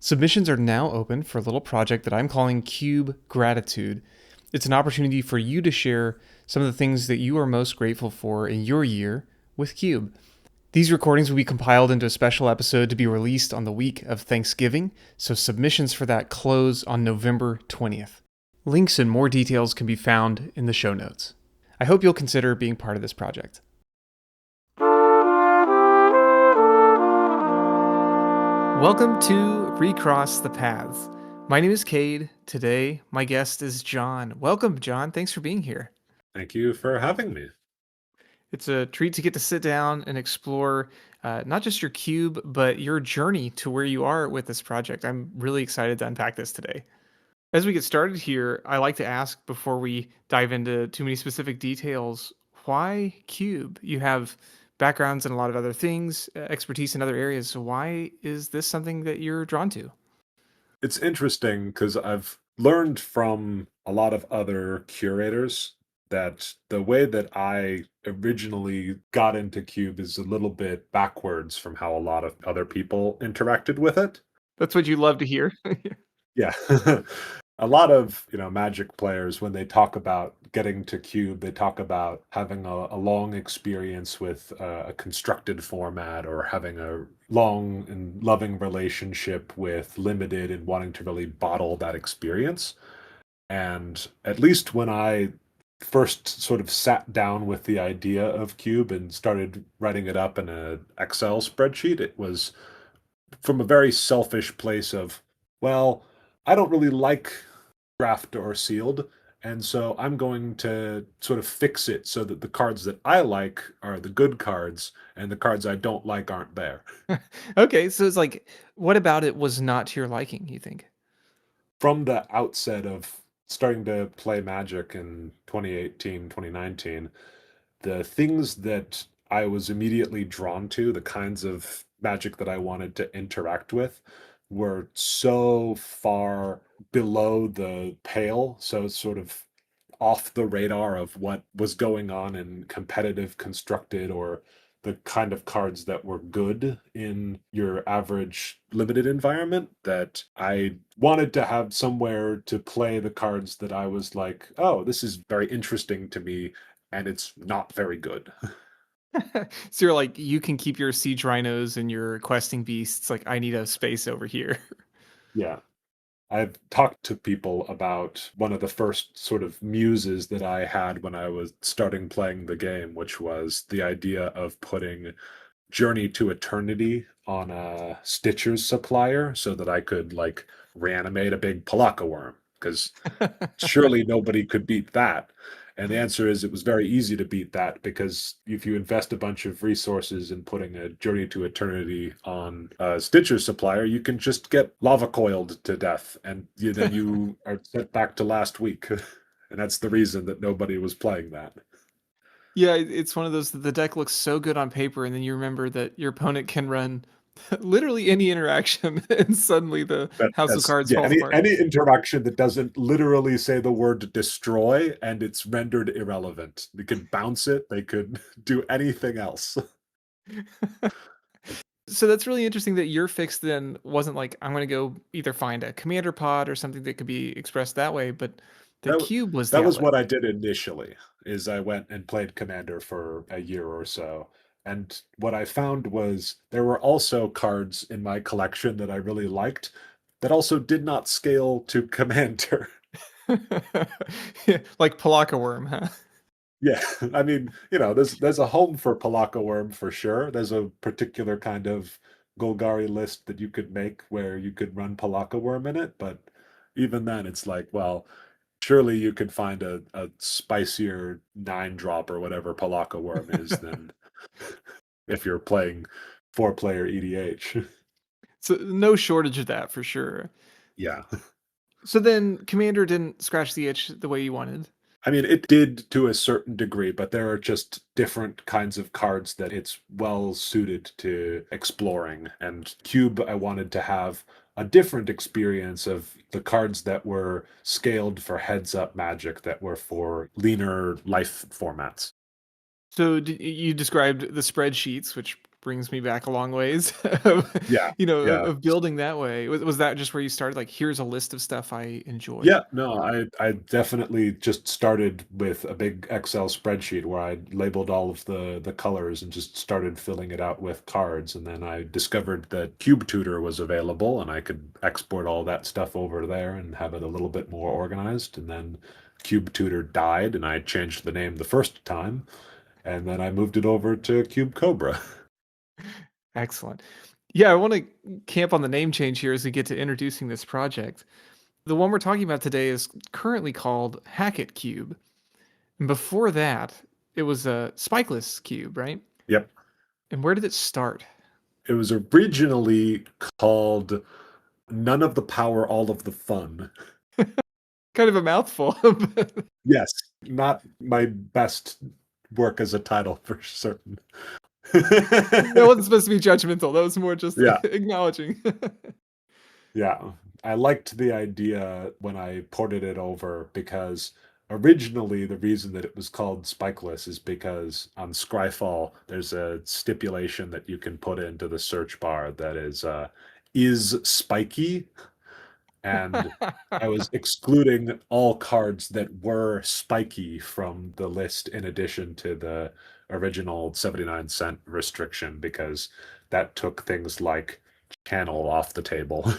Submissions are now open for a little project that I'm calling Cube Gratitude. It's an opportunity for you to share some of the things that you are most grateful for in your year with Cube. These recordings will be compiled into a special episode to be released on the week of Thanksgiving, so submissions for that close on November 20th. Links and more details can be found in the show notes. I hope you'll consider being part of this project. Welcome to Recross the Paths. My name is Cade. Today, my guest is John. Welcome, John. Thanks for being here. Thank you for having me. It's a treat to get to sit down and explore not just your cube, but your journey to where you are with this project. I'm really excited to unpack this today. As we get started here, I like to ask before we dive into too many specific details, why cube? You have backgrounds in a lot of other things, expertise in other areas. So why is this something that you're drawn to? It's interesting because I've learned from a lot of other curators that the way that I originally got into Cube is a little bit backwards from how a lot of other people interacted with it. That's what you love to hear. Yeah. A lot of, Magic players, when they talk about getting to Cube, they talk about having a long experience with a constructed format or having a long and loving relationship with limited and wanting to really bottle that experience. And at least when I first sort of sat down with the idea of Cube and started writing it up in an Excel spreadsheet, it was from a very selfish place of, well, I don't really like draft or sealed. And so I'm going to sort of fix it so that the cards that I like are the good cards and the cards I don't like aren't there. Okay, so it's like, what about it was not to your liking, you think? From the outset of starting to play Magic in 2018, 2019, the things that I was immediately drawn to, the kinds of Magic that I wanted to interact with, were so far below the pale, so sort of off the radar of what was going on in competitive constructed or the kind of cards that were good in your average limited environment, that I wanted to have somewhere to play the cards that I was like, oh, this is very interesting to me and it's not very good. So you're like, you can keep your siege rhinos and your questing beasts. Like, I need a space over here. Yeah. I've talked to people about one of the first sort of muses that I had when I was starting playing the game, which was the idea of putting Journey to Eternity on a Stitcher's supplier so that I could like reanimate a big Palaka worm, because surely nobody could beat that. And the answer is it was very easy to beat that, because if you invest a bunch of resources in putting a Journey to Eternity on a Stitcher supplier, you can just get lava coiled to death, and then you are sent back to last week. And that's the reason that nobody was playing that. Yeah, it's one of those that the deck looks so good on paper, and then you remember that your opponent can run literally any interaction, and suddenly the house of That's cards yeah. falls Any apart. any interaction that doesn't literally say the word destroy and it's rendered irrelevant. They could bounce it. They could do anything else. So that's really interesting that your fix then wasn't like, I'm going to go either find a commander pod or something that could be expressed that way, but the That cube was the that was outlet. what I did initially. Is I went and played Commander for a year or so. And what I found was there were also cards in my collection that I really liked that also did not scale to Commander. Like Palaka Worm, huh? Yeah, I mean, there's a home for Palaka Worm for sure. There's a particular kind of Golgari list that you could make where you could run Palaka Worm in it, but even then, it's like, well, surely you could find a spicier 9 drop or whatever Palaka Worm is than if you're playing 4-player EDH. So no shortage of that for sure. Yeah. So then Commander didn't scratch the itch the way you wanted. I mean, it did to a certain degree, but there are just different kinds of cards that it's well suited to exploring. And Cube, I wanted to have a different experience of the cards that were scaled for heads up magic, that were for leaner life formats. So you described the spreadsheets, which brings me back a long ways of, Yeah, of, yeah. of building that way. Was that just where you started? Like, here's a list of stuff I enjoy. Yeah, no, I definitely just started with a big Excel spreadsheet where I labeled all of the colors and just started filling it out with cards. And then I discovered that Cube Tutor was available and I could export all that stuff over there and have it a little bit more organized. And then Cube Tutor died and I changed the name the first time. And then I moved it over to Cube Cobra. Excellent. Yeah, I want to camp on the name change here as we get to introducing this project. The one we're talking about today is currently called Hackett Cube. And before that, it was a spikeless cube, right? Yep. And where did it start? It was originally called None of the Power, All of the Fun. Kind of a mouthful. Yes, not my best work as a title for certain. That wasn't supposed to be judgmental. That was more just Yeah, acknowledging. yeah. I liked the idea when I ported it over because originally the reason that it was called spikeless is because on Scryfall there's a stipulation that you can put into the search bar that is spiky, and I was excluding all cards that were spiky from the list in addition to the original 79 cent restriction because that took things like channel off the table.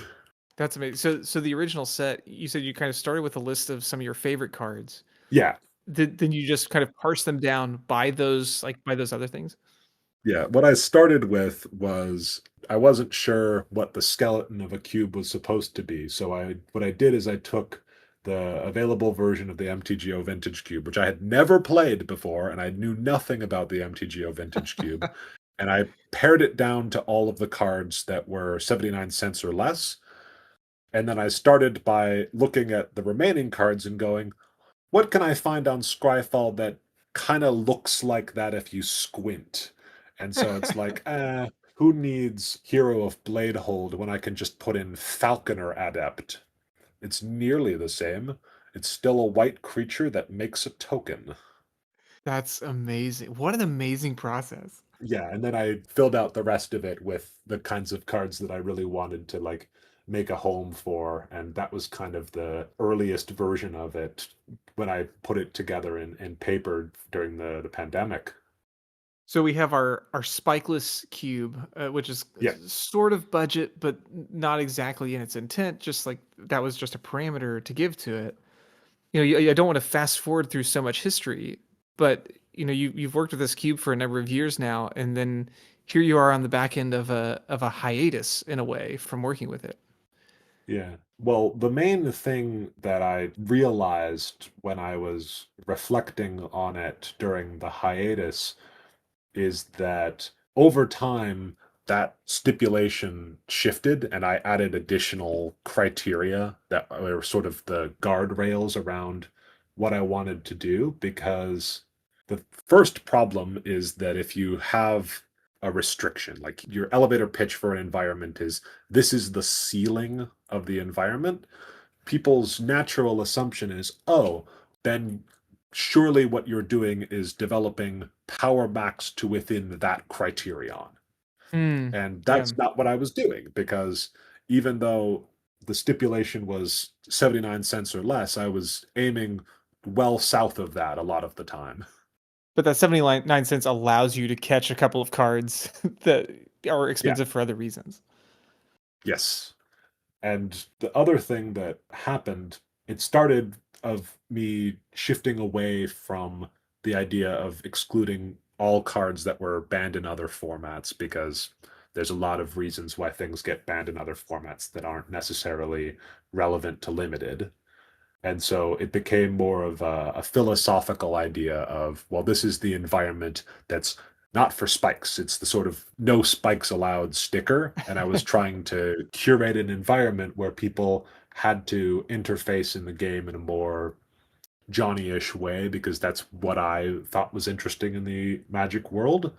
That's amazing. So the original set, you said you kind of started with a list of some of your favorite cards. Yeah, Then you just kind of parse them down by those, like by those other things. yeah. What I started with was I wasn't sure what the skeleton of a cube was supposed to be. So what I did is I took the available version of the MTGO Vintage Cube, which I had never played before, and I knew nothing about the MTGO Vintage Cube, and I pared it down to all of the cards that were 79 cents or less. And then I started by looking at the remaining cards and going, what can I find on Scryfall that kind of looks like that if you squint? And so it's like, who needs Hero of Bladehold when I can just put in Falconer Adept? It's nearly the same. It's still a white creature that makes a token. That's amazing. What an amazing process. Yeah, and then I filled out the rest of it with the kinds of cards that I really wanted to like make a home for, and that was kind of the earliest version of it when I put it together in paper during the pandemic. So we have our spikeless cube, which is Yeah, sort of budget, but not exactly in its intent. Just like that was just a parameter to give to it. I don't want to fast forward through so much history, but you've worked with this cube for a number of years now, and then here you are on the back end of a hiatus in a way from working with it. yeah. Well, the main thing that I realized when I was reflecting on it during the hiatus is that over time that stipulation shifted and I added additional criteria that were sort of the guardrails around what I wanted to do, because the first problem is that if you have a restriction, like your elevator pitch for an environment is this is the ceiling of the environment, people's natural assumption is, oh, then surely what you're doing is developing power max to within that criterion. Hmm. And Yeah, that's not what I was doing, because even though the stipulation was 79 cents or less, I was aiming well south of that a lot of the time. but that 79 cents allows you to catch a couple of cards that are Yeah, expensive for other reasons. yes. And the other thing that happened, it started of me shifting away from the idea of excluding all cards that were banned in other formats, because there's a lot of reasons why things get banned in other formats that aren't necessarily relevant to limited. And so it became more of a philosophical idea of, well, this is the environment that's not for spikes. It's the sort of no spikes allowed sticker. And I was trying to curate an environment where people had to interface in the game in a more Johnny-ish way, because that's what I thought was interesting in the Magic world.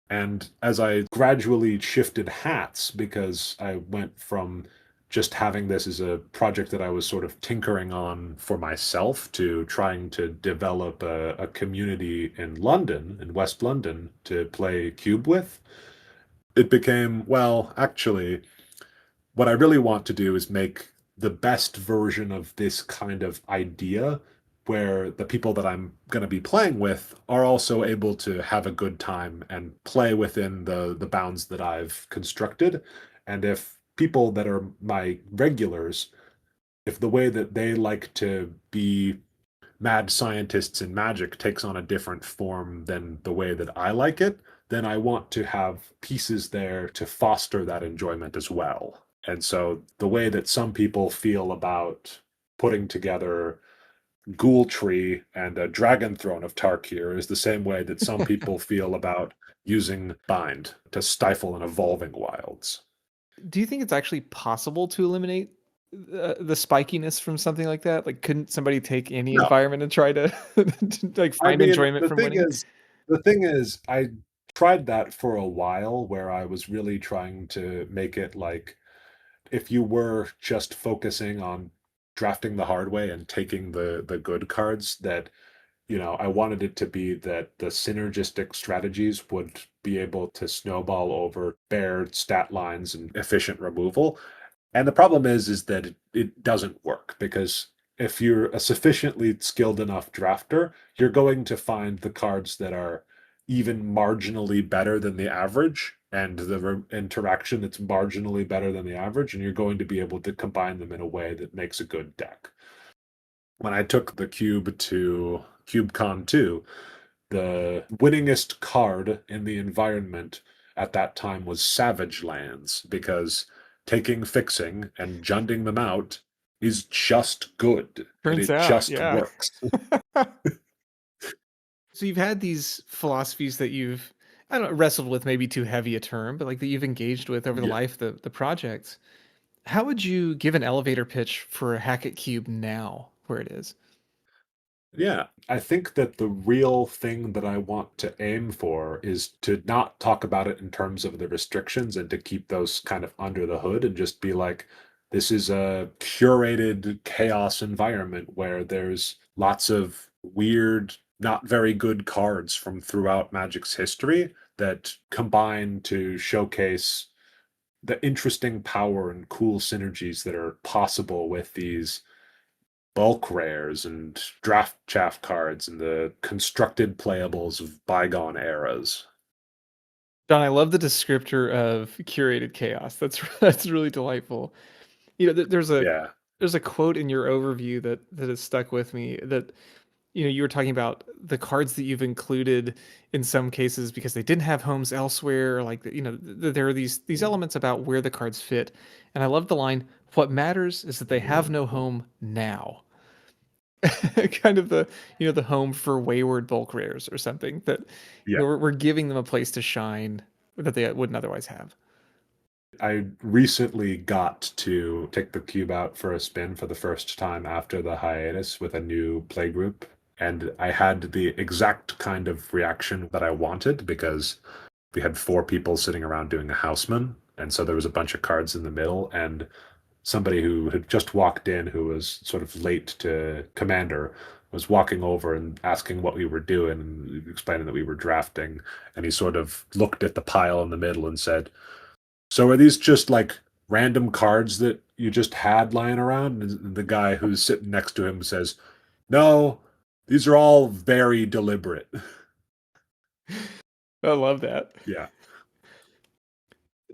And as I gradually shifted hats, because I went from just having this as a project that I was sort of tinkering on for myself to trying to develop a community in London, in West London, to play Cube with, it became, well, actually, what I really want to do is make the best version of this kind of idea where the people that I'm going to be playing with are also able to have a good time and play within the bounds that I've constructed. And if people that are my regulars, if the way that they like to be mad scientists in magic takes on a different form than the way that I like it, then I want to have pieces there to foster that enjoyment as well. And so the way that some people feel about putting together Ghoul Tree and a Dragon Throne of Tarkir is the same way that some people feel about using Bind to stifle an evolving wilds. Do you think it's actually possible to eliminate the spikiness from something like that? Like, couldn't somebody take any No, environment and try to, to, like I find mean, enjoyment from winning? the thing is, I tried that for a while where I was really trying to make it like if you were just focusing on drafting the hard way and taking the good cards, that I wanted it to be that the synergistic strategies would be able to snowball over bare stat lines and efficient removal. And the problem is that it doesn't work because if you're a sufficiently skilled enough drafter, you're going to find the cards that are even marginally better than the average and the interaction that's marginally better than the average, and you're going to be able to combine them in a way that makes a good deck. When I took the cube to CubeCon 2, the winningest card in the environment at that time was Savage Lands because taking fixing and junding them out is just good and Turns it out, just yeah. works. So you've had these philosophies that you've, I don't know, wrestled with, maybe too heavy a term, but like that you've engaged with over the Yeah. life of the project. How would you give an elevator pitch for a Hackett Cube now, where it is? Yeah, I think that the real thing that I want to aim for is to not talk about it in terms of the restrictions and to keep those kind of under the hood and just be like, this is a curated chaos environment where there's lots of weird, not very good cards from throughout Magic's history that combine to showcase the interesting power and cool synergies that are possible with these bulk rares and draft chaff cards and the constructed playables of bygone eras. John, I love the descriptor of curated chaos. That's that's really delightful. You know, Yeah. there's a quote in your overview that has stuck with me that you were talking about the cards that you've included in some cases because they didn't have homes elsewhere, or like there are these elements about where the cards fit. And I love the line, what matters is that they have no home now. Kind of the home for wayward bulk rares or something that Yeah. we're giving them a place to shine that they wouldn't otherwise have. I recently got to take the cube out for a spin for the first time after the hiatus with a new playgroup. And I had the exact kind of reaction that I wanted because we had four people sitting around doing a houseman. And so there was a bunch of cards in the middle. And somebody who had just walked in, who was sort of late to Commander, was walking over and asking what we were doing and explaining that we were drafting. And he sort of looked at the pile in the middle and said, so are these just like random cards that you just had lying around? And the guy who's sitting next to him says, no, these are all very deliberate. I love that. Yeah.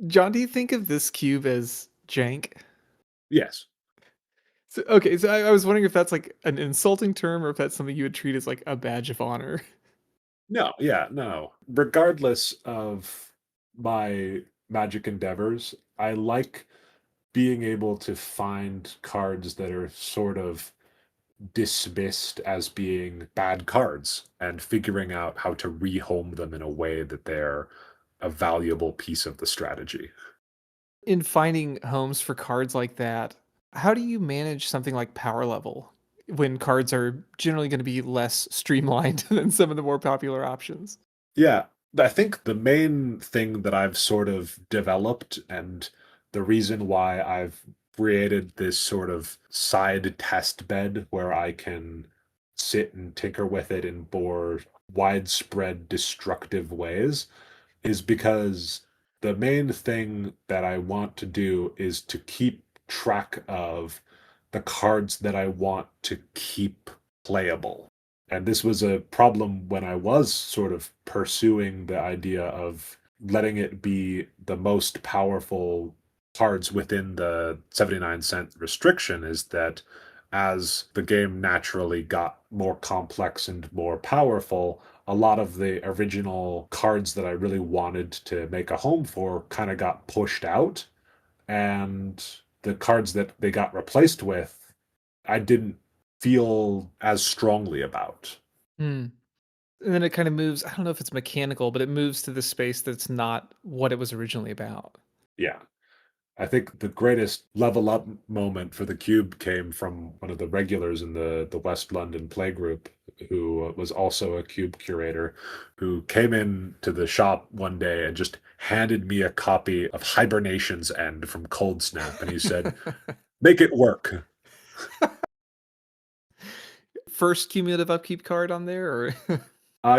John, do you think of this cube as jank? Yes. So, okay, so I was wondering if that's like an insulting term or if that's something you would treat as like a badge of honor. No, yeah, no. Regardless of my magic endeavors, I like being able to find cards that are sort of dismissed as being bad cards and figuring out how to rehome them in a way that they're a valuable piece of the strategy. In finding homes for cards like that, how do you manage something like power level when cards are generally going to be less streamlined than some of the more popular options? Yeah, I think the main thing that I've sort of developed and the reason why I've created this sort of side test bed where I can sit and tinker with it in more widespread destructive ways is because The main thing that I want to do is to keep track of the cards that I want to keep playable. And this was a problem when I was sort of pursuing the idea of letting it be the most powerful cards within the 79-cent restriction, is that as the game naturally got more complex and more powerful, a lot of the original cards that I really wanted to make a home for kind of got pushed out. And the cards that they got replaced with, I didn't feel as strongly about. Hmm. And then it kind of moves. I don't know if it's mechanical, but it moves to the space that's not what it was originally about. Yeah. I think the greatest level up moment for the cube came from one of the regulars in the West London playgroup, who was also a cube curator, who came in to the shop one day and just handed me a copy of Hibernation's End from Cold Snap, and he said, "Make it work." First cumulative upkeep card on there, or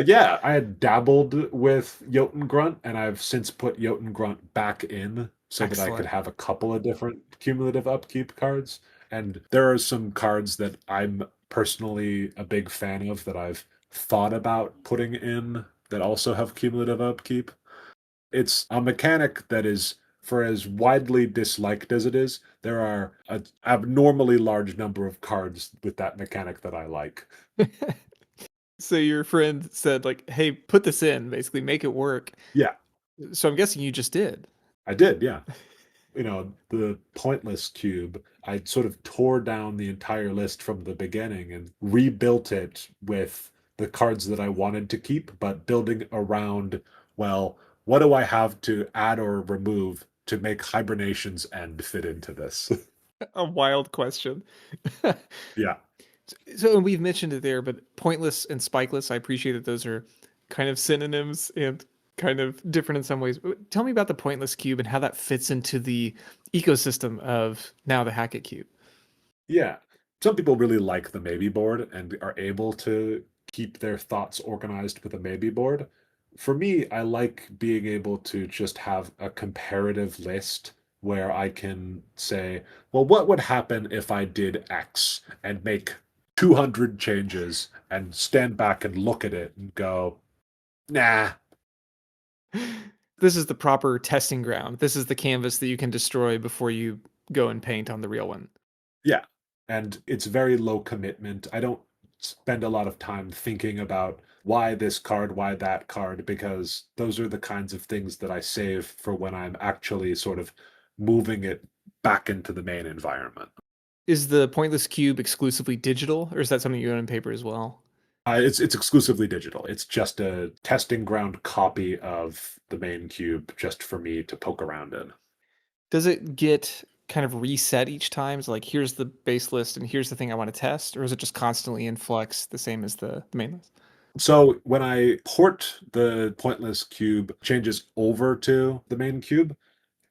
Yeah, I had dabbled with Jotun Grunt, and I've since put Jotun Grunt back in so that I could excellent. have a couple of different cumulative upkeep cards. And there are some cards that I'm personally a big fan of that I've thought about putting in that also have cumulative upkeep. It's a mechanic that is, for as widely disliked as it is, there are an abnormally large number of cards with that mechanic that I like. So your friend said, like, "Hey, put this in, basically make it work." Yeah, So I'm guessing you just did. I did. Yeah. The pointless cube, I sort of tore down the entire list from the beginning and rebuilt it with the cards that I wanted to keep, but building around, well, what do I have to add or remove to make Hibernation's End fit into this? A wild question. Yeah. So, and we've mentioned it there, but pointless and spikeless, I appreciate that those are kind of synonyms and kind of different in some ways. Tell me about the pointless cube and how that fits into the ecosystem of now the Hackett Cube. Yeah. Some people really like the maybe board and are able to keep their thoughts organized with a maybe board. For me, I like being able to just have a comparative list where I can say, well, what would happen if I did X and make 200 changes and stand back and look at it and go, nah, This is the proper testing ground. This is the canvas that you can destroy before you go and paint on the real one. yeah. And it's very low commitment. I don't spend a lot of time thinking about why this card, why that card, because those are the kinds of things that I save for when I'm actually sort of moving it back into the main environment. Is the pointless cube exclusively digital, or is that something you own in paper as well? It's exclusively digital. It's just a testing ground copy of the main cube just for me to poke around in. Does it get kind of reset each time? So like, here's the base list and here's the thing I want to test, or is it just constantly in flux, the same as the main list? So when I port the pointless cube changes over to the main cube,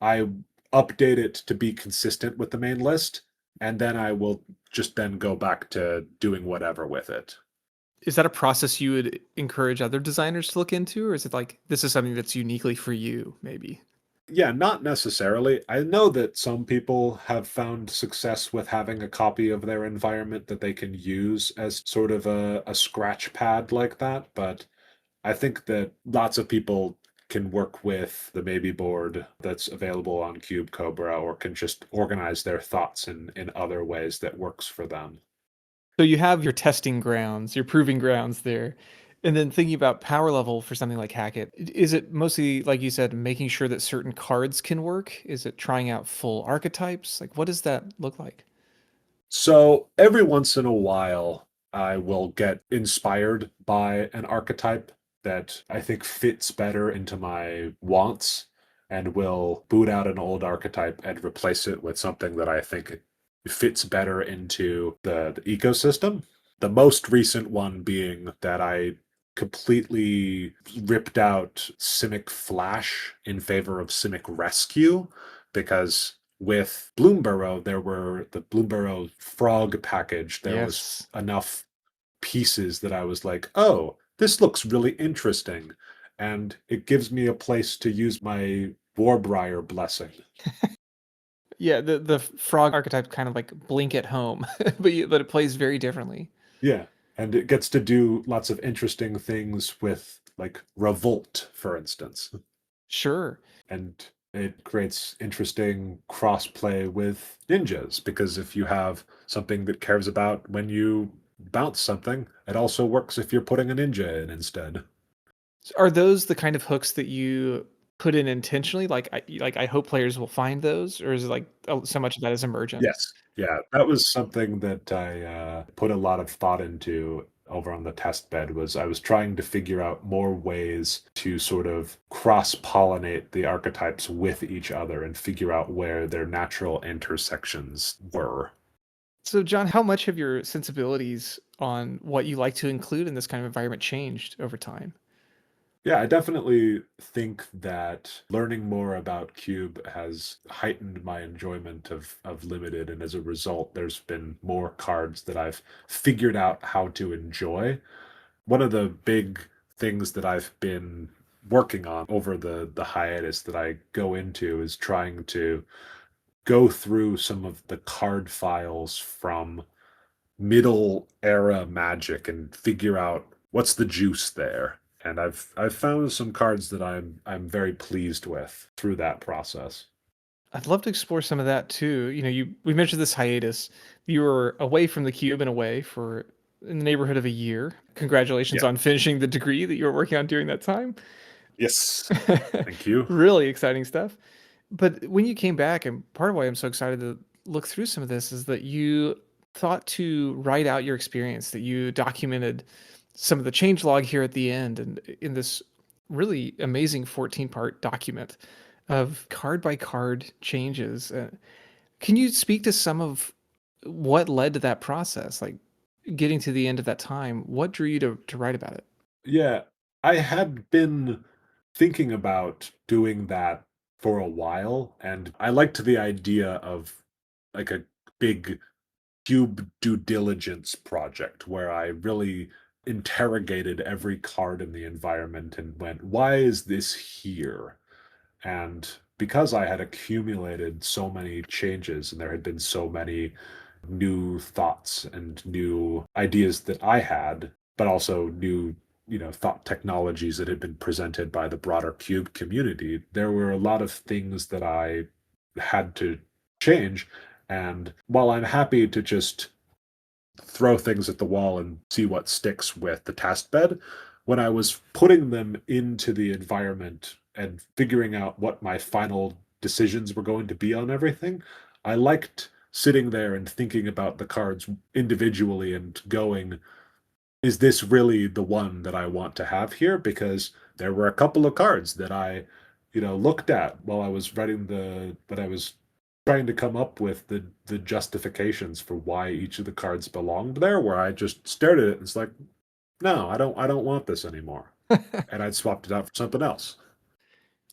I update it to be consistent with the main list, and then I will just then go back to doing whatever with it. Is that a process you would encourage other designers to look into, or is it like this is something that's uniquely for you, maybe? Yeah, not necessarily. I know that some people have found success with having a copy of their environment that they can use as sort of a scratch pad like that, but I think that lots of people can work with the maybe board that's available on Cube Cobra, or can just organize their thoughts in other ways that works for them. So you have your testing grounds, your proving grounds there. And then thinking about power level for something like Hackett, is it mostly, like you said, making sure that certain cards can work? Is it trying out full archetypes? Like, what does that look like? So every once in a while, I will get inspired by an archetype that I think fits better into my wants, and will boot out an old archetype and replace it with something that I think fits better into the ecosystem. The most recent one being that I completely ripped out Simic Flash in favor of Simic Rescue, because with Bloomburrow, there were the Bloomburrow Frog package. There was Yes. enough pieces that I was like, oh, this looks really interesting. And it gives me a place to use my Warbriar Blessing. Yeah, the frog archetype kind of like blink at home, but it plays very differently. Yeah. And it gets to do lots of interesting things with, like, Revolt, for instance. Sure. And it creates interesting cross-play with ninjas, because if you have something that cares about when you bounce something, it also works if you're putting a ninja in instead. Are those the kind of hooks that you put in intentionally? I hope players will find those, or is it like so much of that is emergent? Yes. Yeah, that was something that I put a lot of thought into over on the test bed. Was I was trying to figure out more ways to sort of cross-pollinate the archetypes with each other and figure out where their natural intersections were. So, John, how much have your sensibilities on what you like to include in this kind of environment changed over time? Yeah, I definitely think that learning more about Cube has heightened my enjoyment of Limited, and as a result, there's been more cards that I've figured out how to enjoy. One of the big things that I've been working on over the hiatus that I go into is trying to go through some of the card files from middle era Magic and figure out what's the juice there. And I've found some cards that I'm very pleased with through that process. I'd love to explore some of that too. We mentioned this hiatus. You were away from the cube and away for in the neighborhood of a year. Congratulations Yeah. on finishing the degree that you were working on during that time. Yes. Thank you. Really exciting stuff. But when you came back, and part of why I'm so excited to look through some of this is that you thought to write out your experience, that you documented some of the change log here at the end, and in this really amazing 14-part document of card by card changes. Can you speak to some of what led to that process? Like getting to the end of that time, what drew you to write about it? Yeah, I had been thinking about doing that for a while, and I liked the idea of like a big cube due diligence project where I really interrogated every card in the environment and went, why is this here? And because I had accumulated so many changes and there had been so many new thoughts and new ideas that I had, but also new, thought technologies that had been presented by the broader cube community, there were a lot of things that I had to change. And while I'm happy to just throw things at the wall and see what sticks with the test bed, when I was putting them into the environment and figuring out what my final decisions were going to be on everything, I liked sitting there and thinking about the cards individually and going, is this really the one that I want to have here? Because there were a couple of cards that I, looked at while I was writing that I was trying to come up with the justifications for why each of the cards belonged there, where I just stared at it and it's like, no, I don't want this anymore. And I'd swapped it out for something else.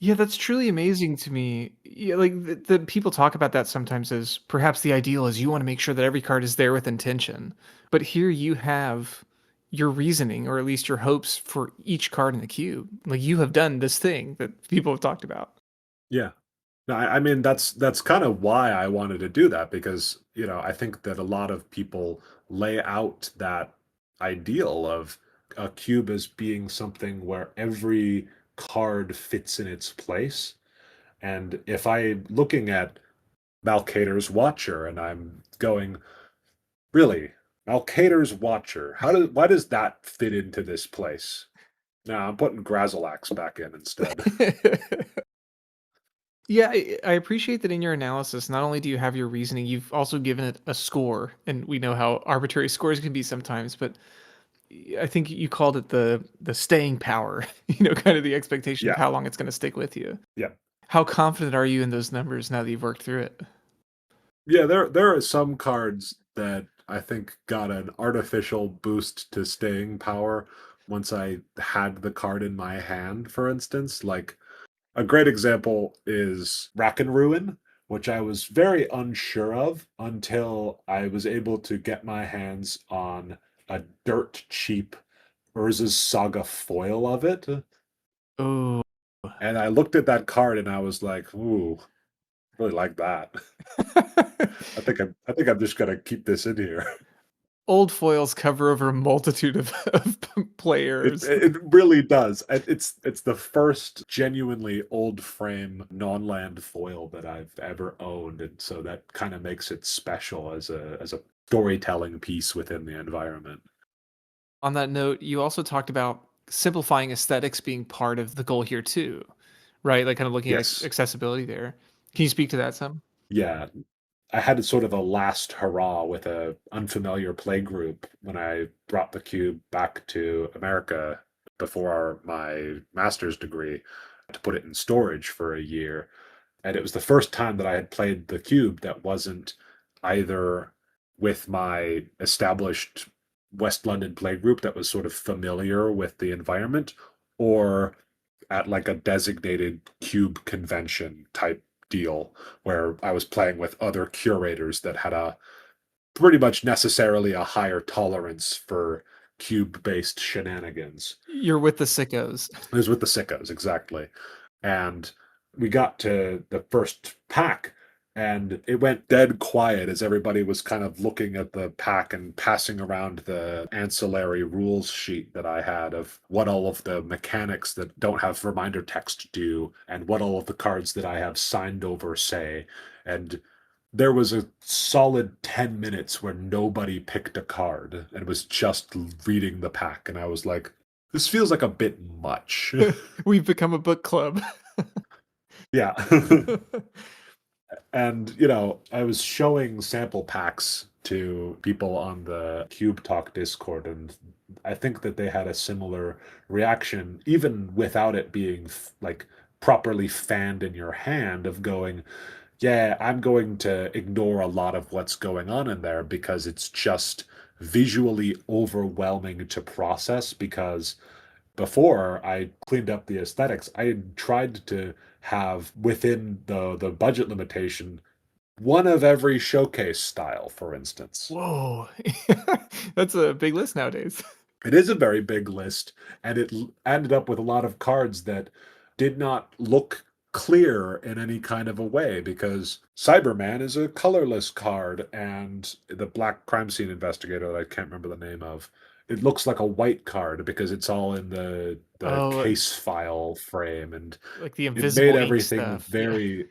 Yeah, that's truly amazing to me. Yeah, like the people talk about that sometimes as perhaps the ideal is you want to make sure that every card is there with intention. But here you have your reasoning, or at least your hopes for each card in the cube. Like you have done this thing that people have talked about. Yeah. No, I mean that's kind of why I wanted to do that, because I think that a lot of people lay out that ideal of a cube as being something where every card fits in its place. And if I'm looking at Malcater's Watcher and I'm going, really, Malcater's Watcher, why does that fit into this place? No, I'm putting Grazilax back in instead. Yeah, I appreciate that in your analysis, not only do you have your reasoning, you've also given it a score. And we know how arbitrary scores can be sometimes, but I think you called it the staying power, kind of the expectation of Yeah, how long it's going to stick with you. yeah. How confident are you in those numbers now that you've worked through it? Yeah, there are some cards that I think got an artificial boost to staying power once I had the card in my hand, for instance. Like a great example is Rack and Ruin, which I was very unsure of until I was able to get my hands on a dirt cheap Urza's Saga foil of it. Oh, And I looked at that card and I was like, ooh, really like that. I think I'm just gonna keep this in here. Old foils cover over a multitude of It players. it really does. It's the first genuinely old frame non-land foil that I've ever owned, and so that kind of makes it special as a storytelling piece within the environment. On that note, you also talked about simplifying aesthetics being part of the goal here too, right? Like kind of looking at Yes. accessibility there. Can you speak to that some? Yeah. I had sort of a last hurrah with a unfamiliar play group when I brought the cube back to America before my master's degree to put it in storage for a year. And it was the first time that I had played the cube that wasn't either with my established West London play group that was sort of familiar with the environment, or at like a designated cube convention type deal where I was playing with other curators that had a pretty much necessarily a higher tolerance for cube based shenanigans. You're with the sickos. It was with the sickos, exactly. And we got to the first pack, and it went dead quiet as everybody was kind of looking at the pack and passing around the ancillary rules sheet that I had of what all of the mechanics that don't have reminder text do, and what all of the cards that I have signed over say. And there was a solid 10 minutes where nobody picked a card and was just reading the pack. And I was like, this feels like a bit much. We've become a book club. Yeah. And, I was showing sample packs to people on the Cube Talk Discord, and I think that they had a similar reaction, even without it being like properly fanned in your hand, of going, yeah, I'm going to ignore a lot of what's going on in there because it's just visually overwhelming to process. Because before I cleaned up the aesthetics, I had tried to have within the budget limitation one of every showcase style, for instance. Whoa. That's a big list nowadays. It is a very big list, and it ended up with a lot of cards that did not look clear in any kind of a way, because Cyberman is a colorless card, and the Black Crime Scene Investigator that I can't remember the name of, it looks like a white card because it's all in the Oh, case file frame, and like the it made invisible ink everything stuff. Yeah. very,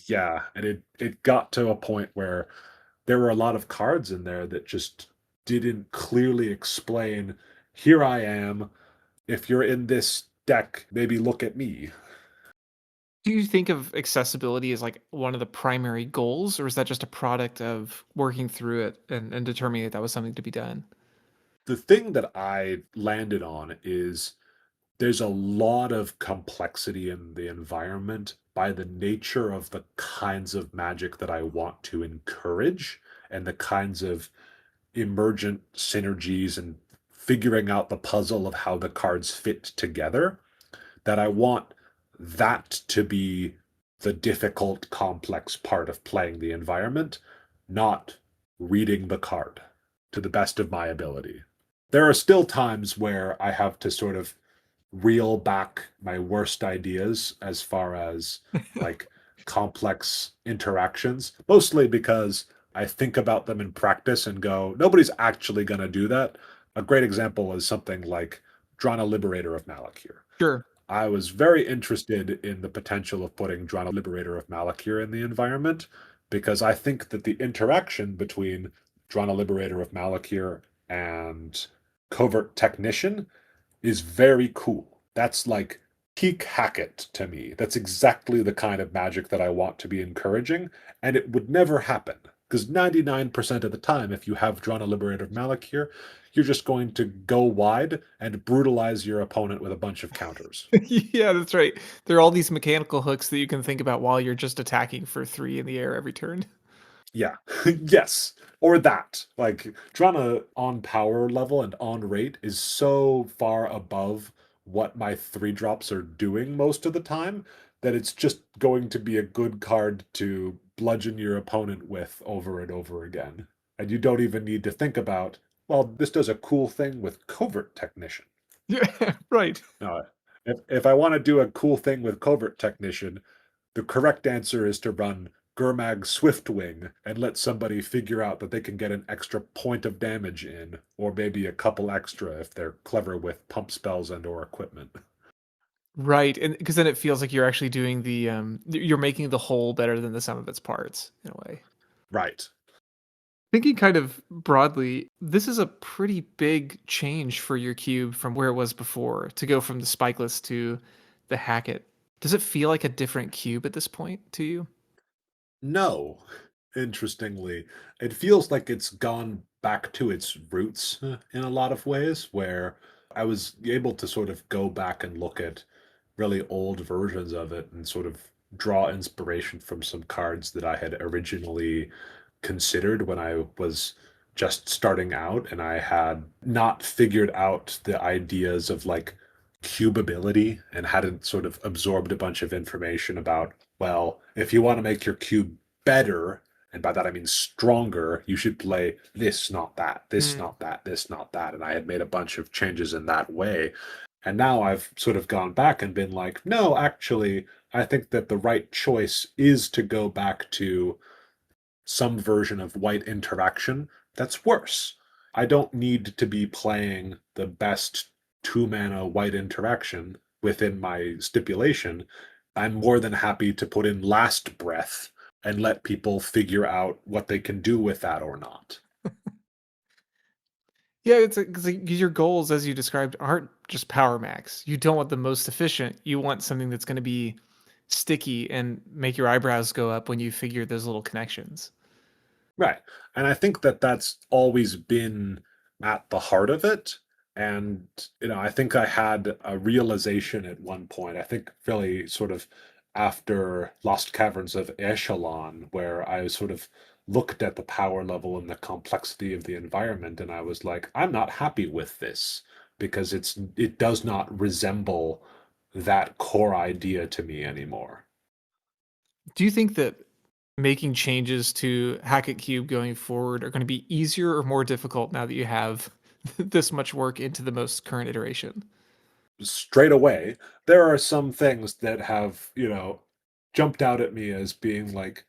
yeah, and it got to a point where there were a lot of cards in there that just didn't clearly explain, here I am. If you're in this deck, maybe look at me. Do you think of accessibility as like one of the primary goals, or is that just a product of working through it and determining that that was something to be done? The thing that I landed on is there's a lot of complexity in the environment by the nature of the kinds of magic that I want to encourage, and the kinds of emergent synergies and figuring out the puzzle of how the cards fit together, that I want that to be the difficult, complex part of playing the environment, not reading the card to the best of my ability. There are still times where I have to sort of reel back my worst ideas as far as like complex interactions, mostly because I think about them in practice and go, nobody's actually going to do that. A great example is something like Drana Liberator of Malakir. Sure. I was very interested in the potential of putting Drana Liberator of Malakir in the environment, because I think that the interaction between Drana Liberator of Malakir and Covert Technician is very cool. That's like peak Hackett to me. That's exactly the kind of magic that I want to be encouraging, and it would never happen. Because 99% of the time, if you have drawn a Liberator of Malakir, you're just going to go wide and brutalize your opponent with a bunch of counters. Yeah, that's right. There are all these mechanical hooks that you can think about while you're just attacking for 3 in the air every turn. Yeah, yes. Or that. Like, Drana on power level and on rate is so far above what my three drops are doing most of the time that it's just going to be a good card to bludgeon your opponent with over and over again. And you don't even need to think about, well, this does a cool thing with Covert Technician. Yeah, right. No, If I want to do a cool thing with Covert Technician, the correct answer is to run Gurmag Swiftwing and let somebody figure out that they can get an extra point of damage in, or maybe a couple extra if they're clever with pump spells and or equipment. Right, and because then it feels like you're actually doing you're making the whole better than the sum of its parts in a way. Right. Thinking kind of broadly, this is a pretty big change for your cube from where it was before to go from the spikeless to the Hackett. Does it feel like a different cube at this point to you? No, interestingly, it feels like it's gone back to its roots in a lot of ways, where I was able to sort of go back and look at really old versions of it and sort of draw inspiration from some cards that I had originally considered when I was just starting out and I had not figured out the ideas of like cubability and hadn't sort of absorbed a bunch of information about, well, if you want to make your cube better, and by that I mean stronger, you should play this, not that, this, Hmm. not that, this, not that. And I had made a bunch of changes in that way. And now I've sort of gone back and been like, no, actually, I think that the right choice is to go back to some version of white interaction that's worse. I don't need to be playing the best 2 mana white interaction within my stipulation. I'm more than happy to put in Last Breath and let people figure out what they can do with that or not. Yeah, it's because your goals, as you described, aren't just power max. You don't want the most efficient. You want something that's going to be sticky and make your eyebrows go up when you figure those little connections. Right. And I think that that's always been at the heart of it. And, I think I had a realization at one point, I think really sort of after Lost Caverns of Echelon, where I sort of looked at the power level and the complexity of the environment, and I was like, I'm not happy with this because it does not resemble that core idea to me anymore. Do you think that making changes to Hackett Cube going forward are going to be easier or more difficult now that you have this much work into the most current iteration? Straight away, there are some things that have, jumped out at me as being like,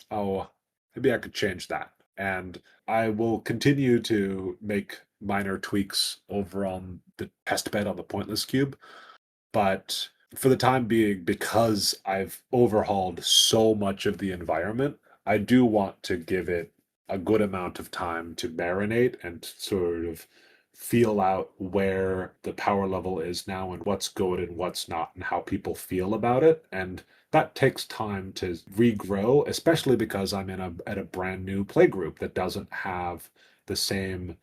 oh, maybe I could change that. And I will continue to make minor tweaks over on the test bed on the Pointless Cube. But for the time being, because I've overhauled so much of the environment, I do want to give it a good amount of time to marinate and sort of feel out where the power level is now and what's good and what's not and how people feel about it. And that takes time to regrow, especially because I'm at a brand new playgroup that doesn't have the same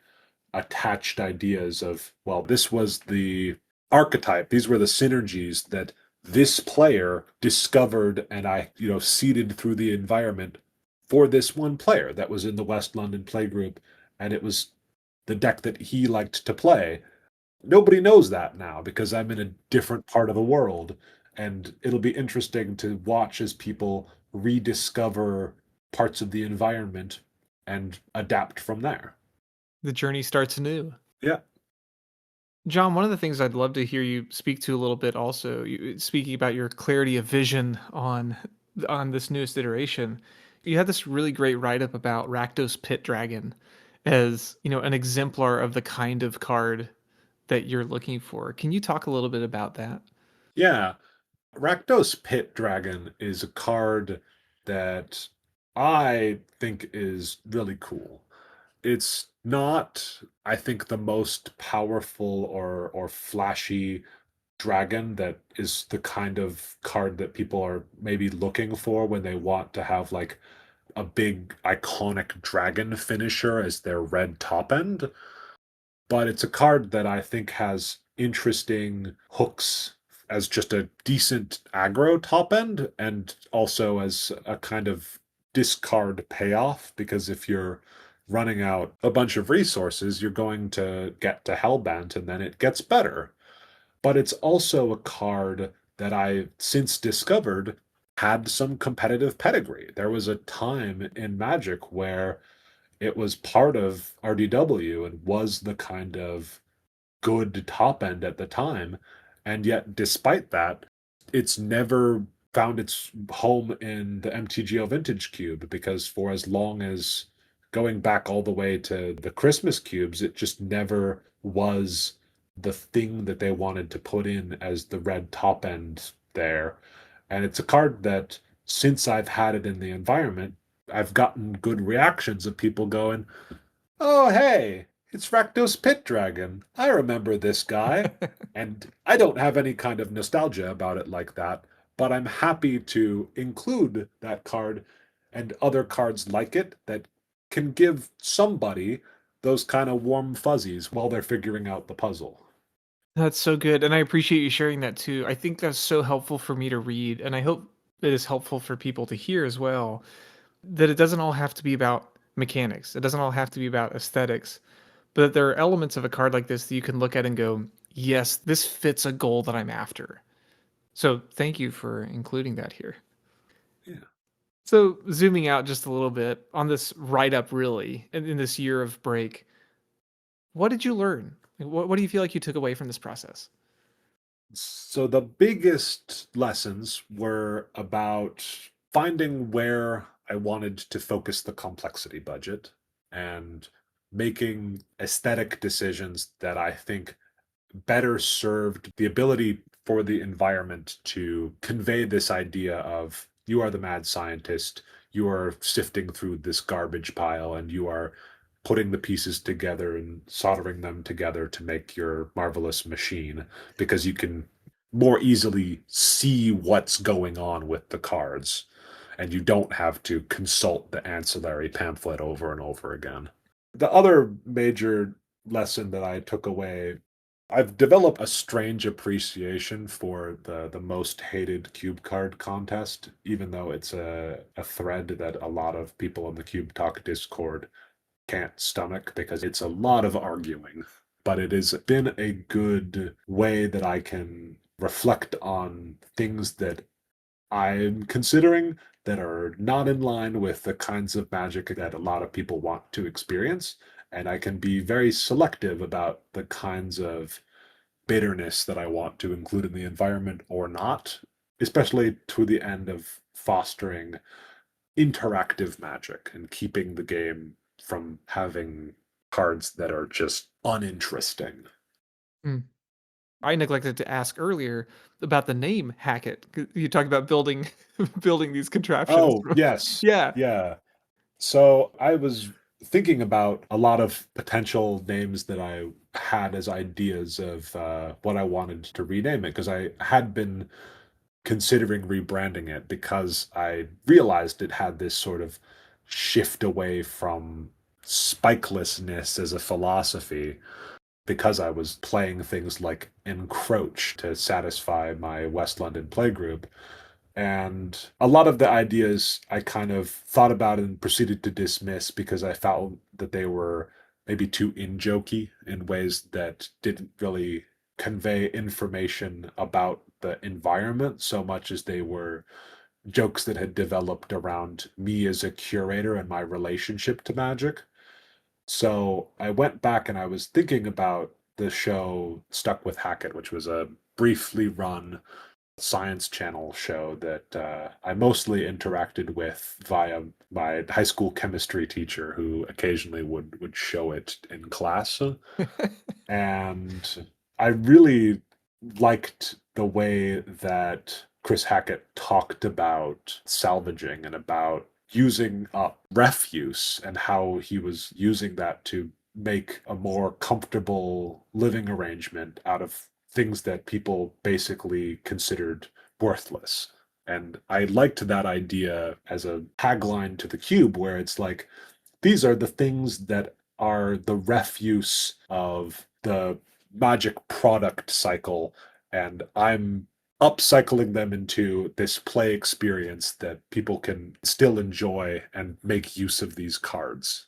attached ideas of, well, this was the archetype, these were the synergies that this player discovered and I, seeded through the environment for this one player that was in the West London playgroup, and it was the deck that he liked to play. Nobody knows that now because I'm in a different part of the world, and it'll be interesting to watch as people rediscover parts of the environment and adapt from there. The journey starts anew. Yeah. John, one of the things I'd love to hear you speak to a little bit also, speaking about your clarity of vision on this newest iteration, you had this really great write up about Rakdos Pit Dragon as, an exemplar of the kind of card that you're looking for. Can you talk a little bit about that? Yeah. Rakdos Pit Dragon is a card that I think is really cool. It's not, I think, the most powerful or flashy dragon that is the kind of card that people are maybe looking for when they want to have like a big iconic dragon finisher as their red top end. But it's a card that I think has interesting hooks as just a decent aggro top end and also as a kind of discard payoff because if you're running out a bunch of resources, you're going to get to Hellbent and then it gets better. But it's also a card that I since discovered had some competitive pedigree. There was a time in Magic where it was part of RDW and was the kind of good top end at the time. And yet, despite that, it's never found its home in the MTGO Vintage Cube because for as long as going back all the way to the Christmas cubes, it just never was the thing that they wanted to put in as the red top end there. And it's a card that since I've had it in the environment, I've gotten good reactions of people going, "Oh, hey, it's Rakdos Pit Dragon. I remember this guy." And I don't have any kind of nostalgia about it like that, but I'm happy to include that card and other cards like it that can give somebody those kind of warm fuzzies while they're figuring out the puzzle. That's so good, and I appreciate you sharing that too. I think that's so helpful for me to read, and I hope it is helpful for people to hear as well, that it doesn't all have to be about mechanics. It doesn't all have to be about aesthetics, but that there are elements of a card like this that you can look at and go, yes, this fits a goal that I'm after. So thank you for including that here. Yeah. So zooming out just a little bit on this write up, really, in this year of break, what did you learn? What do you feel like you took away from this process? So the biggest lessons were about finding where I wanted to focus the complexity budget and making aesthetic decisions that I think better served the ability for the environment to convey this idea of you are the mad scientist, you are sifting through this garbage pile, and you are putting the pieces together and soldering them together to make your marvelous machine because you can more easily see what's going on with the cards and you don't have to consult the ancillary pamphlet over and over again. The other major lesson that I took away, I've developed a strange appreciation for the most hated cube card contest, even though it's a thread that a lot of people in the Cube Talk Discord can't stomach because it's a lot of arguing. But it has been a good way that I can reflect on things that I'm considering that are not in line with the kinds of magic that a lot of people want to experience. And I can be very selective about the kinds of bitterness that I want to include in the environment or not, especially to the end of fostering interactive magic and keeping the game from having cards that are just uninteresting. Hmm. I neglected to ask earlier about the name Hackett. You talked about building building these contraptions. Oh, yes. Yeah. Yeah. So I was thinking about a lot of potential names that I had as ideas of what I wanted to rename it because I had been considering rebranding it because I realized it had this sort of shift away from spikelessness as a philosophy because I was playing things like Encroach to satisfy my West London playgroup. And a lot of the ideas I kind of thought about and proceeded to dismiss because I felt that they were maybe too in jokey in ways that didn't really convey information about the environment so much as they were jokes that had developed around me as a curator and my relationship to magic. So I went back and I was thinking about the show Stuck with Hackett, which was a briefly run Science Channel show that I mostly interacted with via my high school chemistry teacher, who occasionally would show it in class. And I really liked the way that Chris Hackett talked about salvaging and about using up refuse and how he was using that to make a more comfortable living arrangement out of things that people basically considered worthless. And I liked that idea as a tagline to the cube, where it's like, these are the things that are the refuse of the magic product cycle, and I'm upcycling them into this play experience that people can still enjoy and make use of these cards.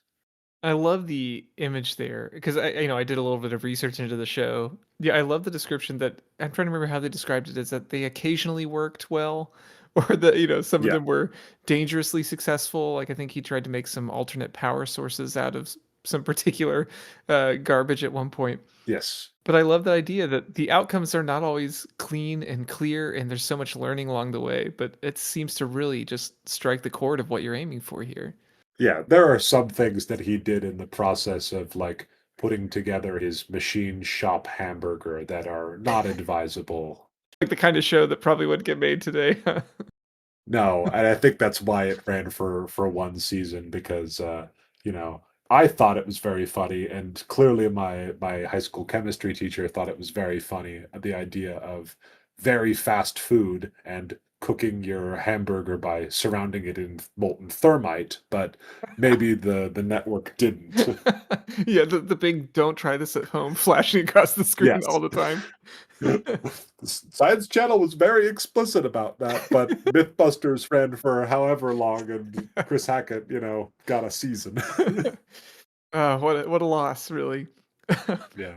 I love the image there because I did a little bit of research into the show. Yeah, I love the description that I'm trying to remember how they described it is that they occasionally worked well or that some of Yeah. them were dangerously successful. Like I think he tried to make some alternate power sources out of some particular garbage at one point. Yes. But I love the idea that the outcomes are not always clean and clear, and there's so much learning along the way. But it seems to really just strike the chord of what you're aiming for here. Yeah, there are some things that he did in the process of like putting together his machine shop hamburger that are not advisable. Like the kind of show that probably would get made today. No, and I think that's why it ran for one season because you know, I thought it was very funny, and clearly my high school chemistry teacher thought it was very funny, the idea of very fast food and cooking your hamburger by surrounding it in molten thermite, but maybe the network didn't. Yeah, the big "Don't try this at home" flashing across the screen all Yes. the time. The Science Channel was very explicit about that, but Mythbusters ran for however long, and Chris Hackett, got a season. What a loss, really. Yeah.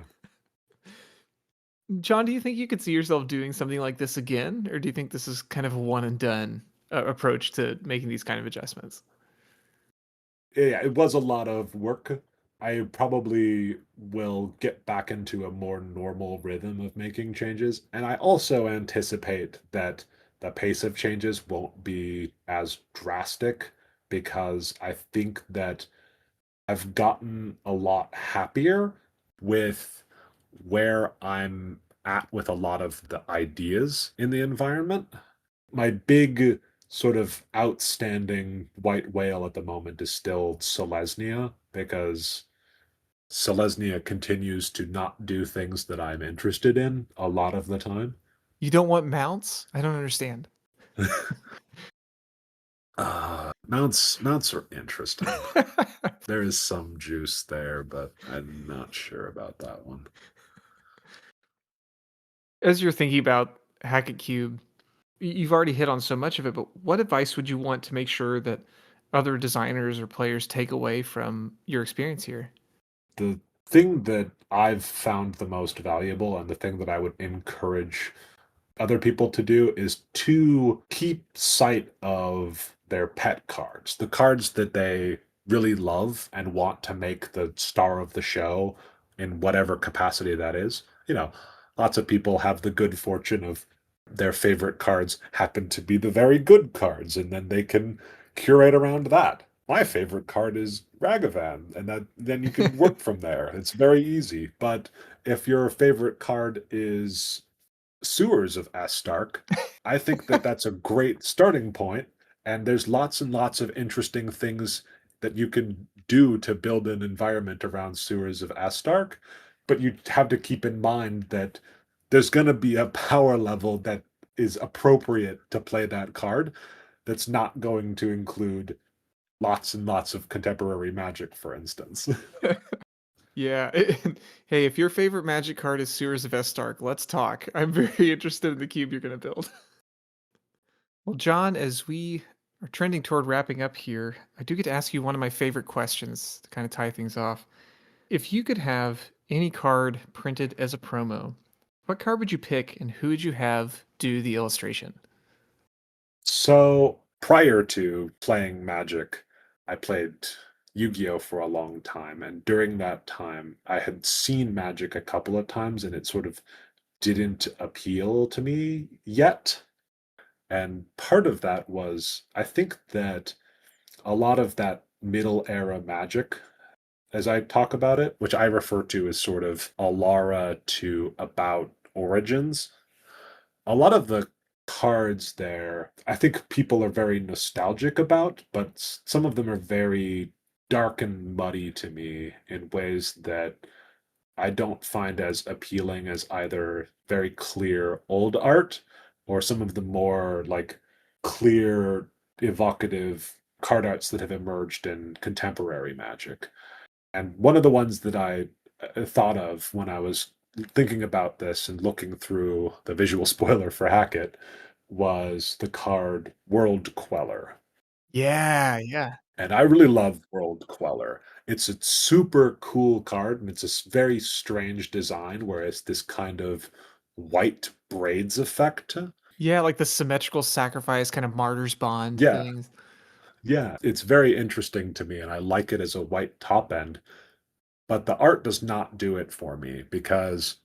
John, do you think you could see yourself doing something like this again, or do you think this is kind of a one and done approach to making these kind of adjustments? Yeah, it was a lot of work. I probably will get back into a more normal rhythm of making changes. And I also anticipate that the pace of changes won't be as drastic because I think that I've gotten a lot happier with where I'm at with a lot of the ideas in the environment. My big sort of outstanding white whale at the moment is still Selesnya because Selesnya continues to not do things that I'm interested in a lot of the time. You don't want mounts? I don't understand. Mounts are interesting. There is some juice there, but I'm not sure about that one. As you're thinking about Hackett Cube, you've already hit on so much of it, but what advice would you want to make sure that other designers or players take away from your experience here? The thing that I've found the most valuable and the thing that I would encourage other people to do is to keep sight of their pet cards, the cards that they really love and want to make the star of the show in whatever capacity that is. Lots of people have the good fortune of their favorite cards happen to be the very good cards, and then they can curate around that. My favorite card is Ragavan, and that then you can work from there. It's very easy. But if your favorite card is Sewers of Astark, I think that that's a great starting point, and there's lots and lots of interesting things that you can do to build an environment around Sewers of Astark, but you have to keep in mind that there's going to be a power level that is appropriate to play that card that's not going to include lots and lots of contemporary magic, for instance. Yeah. Hey, if your favorite magic card is Sewers of Estark, let's talk. I'm very interested in the cube you're going to build. Well, John, as we are trending toward wrapping up here, I do get to ask you one of my favorite questions to kind of tie things off. If you could have any card printed as a promo, what card would you pick and who would you have do the illustration? So prior to playing Magic, I played Yu-Gi-Oh for a long time, and during that time, I had seen Magic a couple of times, and it sort of didn't appeal to me yet. And part of that was I think that a lot of that middle era Magic, as I talk about it, which I refer to as sort of Alara to about Origins, a lot of the cards there, I think people are very nostalgic about, but some of them are very dark and muddy to me in ways that I don't find as appealing as either very clear old art or some of the more like clear, evocative card arts that have emerged in contemporary Magic. And one of the ones that I thought of when I was thinking about this and looking through the visual spoiler for Hackett was the card World Queller. Yeah, yeah. And I really love World Queller. It's a super cool card, and it's a very strange design where it's this kind of white braids effect. Yeah, like the symmetrical sacrifice kind of martyr's bond Yeah, things. yeah, it's very interesting to me, and I like it as a white top end. but the art does not do it for me because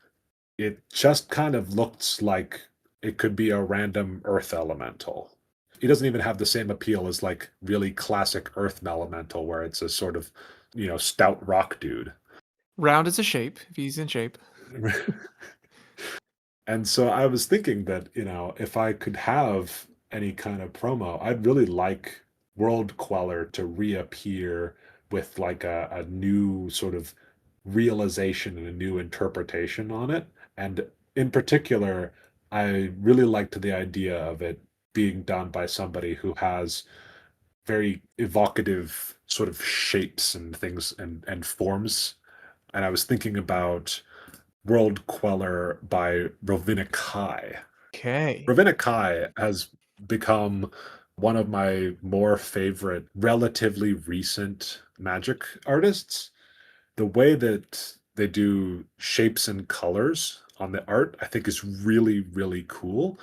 it just kind of looks like it could be a random earth elemental. He doesn't even have the same appeal as like really classic earth elemental where it's a sort of, stout rock dude. Round is a shape if he's in shape. And so I was thinking that, if I could have any kind of promo, I'd really like World Queller to reappear with like a new sort of realization and a new interpretation on it. And in particular, I really liked the idea of it being done by somebody who has very evocative sort of shapes and things and forms. And I was thinking about World Queller by Rovina Kai. Okay. Rovina Kai has become one of my more favorite, relatively recent magic artists. The way that they do shapes and colors on the art, I think is really, really cool.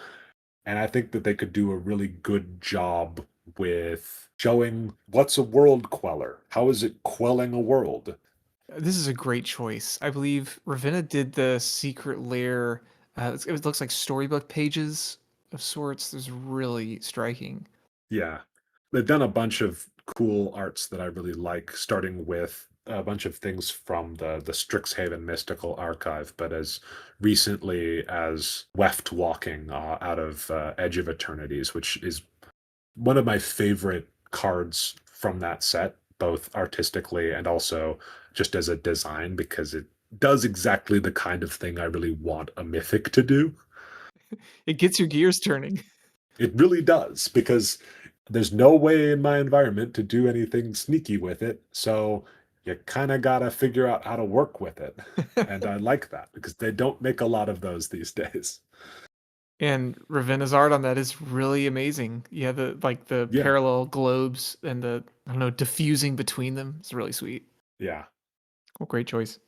And I think that they could do a really good job with showing what's a world queller. How is it quelling a world? This is a great choice. I believe Ravenna did the secret lair. It looks like storybook pages of sorts. There's really striking. Yeah. They've done a bunch of cool arts that I really like, starting with a bunch of things from the Strixhaven Mystical Archive, but as recently as Weft Walking out of Edge of Eternities, which is one of my favorite cards from that set, both artistically and also just as a design, because it does exactly the kind of thing I really want a mythic to do. It gets your gears turning. It really does, because there's no way in my environment to do anything sneaky with it. So you kind of got to figure out how to work with it. And I like that because they don't make a lot of those these days. And Ravenna's art on that is really amazing. Yeah, the Yeah. parallel globes and the I don't know diffusing between them. It's really sweet. Yeah. Well, great choice.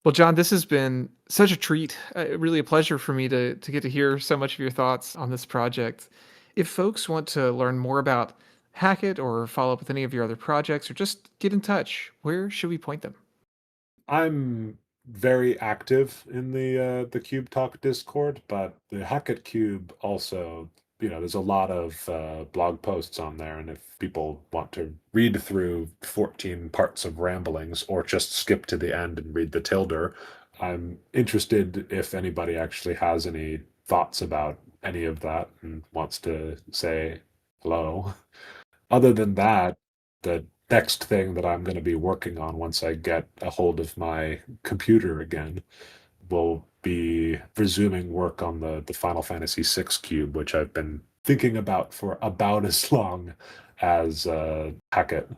Well, John, this has been such a treat. Really a pleasure for me to get to hear so much of your thoughts on this project. If folks want to learn more about Hackett or follow up with any of your other projects or just get in touch, where should we point them? I'm very active in the Cube Talk Discord, but the Hackett Cube also, there's a lot of blog posts on there, and if people want to read through 14 parts of ramblings or just skip to the end and read the Tilder, I'm interested if anybody actually has any thoughts about any of that and wants to say hello. Other than that, the next thing that I'm going to be working on once I get a hold of my computer again will be resuming work on the Final Fantasy VI cube, which I've been thinking about for about as long as Hackett.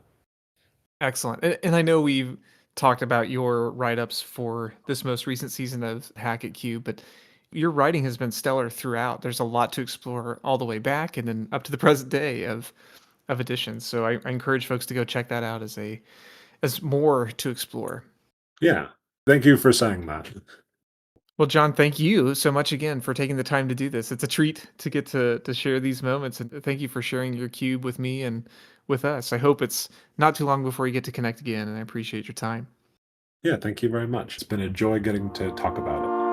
Excellent. And I know we've talked about your write ups for this most recent season of Hackett Cube, but your writing has been stellar throughout. There's a lot to explore all the way back and then up to the present day of editions. So I encourage folks to go check that out as more to explore. Yeah. Thank you for saying that. Well, John, thank you so much again for taking the time to do this. It's a treat to get to share these moments, and thank you for sharing your cube with me and with us. I hope it's not too long before we get to connect again, and I appreciate your time. Yeah, thank you very much. It's been a joy getting to talk about it.